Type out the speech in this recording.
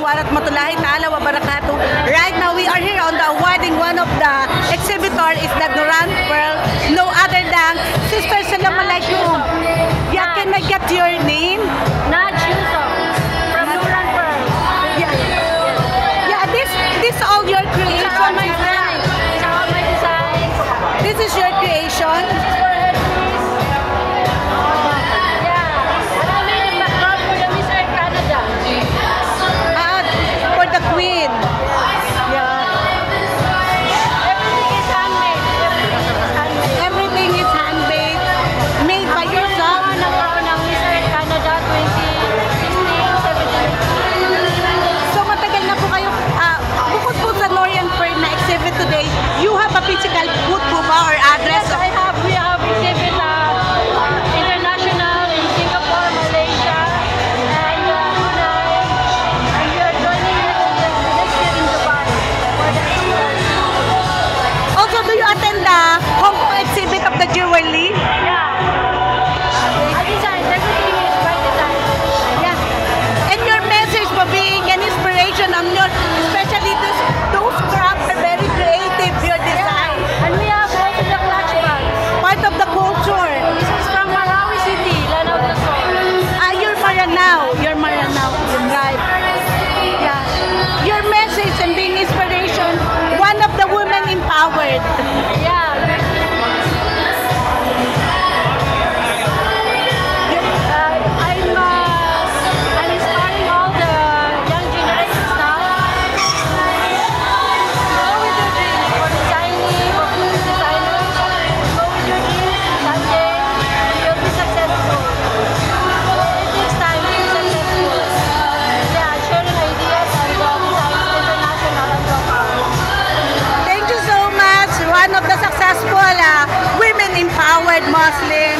Assalamualaikum warahmatullahi ta'ala wabarakatuh. Right now we are here on the awarding. One of the exhibitor is the Duran Pearl, no other than Sister Assalamualaikum. Yeah, can I get your name? Naj Yusuf from Duran Pearl. Yeah, this all your creation. It's all my designs. It's all my designs. This is your creation. Yeah. And I made a background for the Miss Earth Canada. For the Queen. Yeah. Everything is handmade. Everything is handmade. Made by yourself. Nagkaroon ng Miss Earth Canada 2016-17. So matagal na po kayo, bukod po sa Norian Pearl na exhibit today, you have a physical booth po ba or address? Yes, we have exhibit international in Singapore, Malaysia, and Brunei. And we are joining next year in Dubai for the exhibit. Also, do you attend the Hong Kong exhibit of the jewelry? Yeah. I designed. Everything is by design. Yeah. And your message for being an inspiration on your, especially those crafts are very creative, your design. And we have also the clutch bags. Part of the culture. This is from Marawi City, Lanao del Sur. You're Maranao. You're Maranao. Right. Yeah. Your message and being inspiration, one of the women empowered. Yeah. I'm inspiring all the young generations now. Go with your dreams for designing, for being designers. Go with your dreams. Someday you'll be successful. It takes time to be successful. Yeah, sharing ideas and designs international and local. Thank you so much. One of the successful women empowered Muslim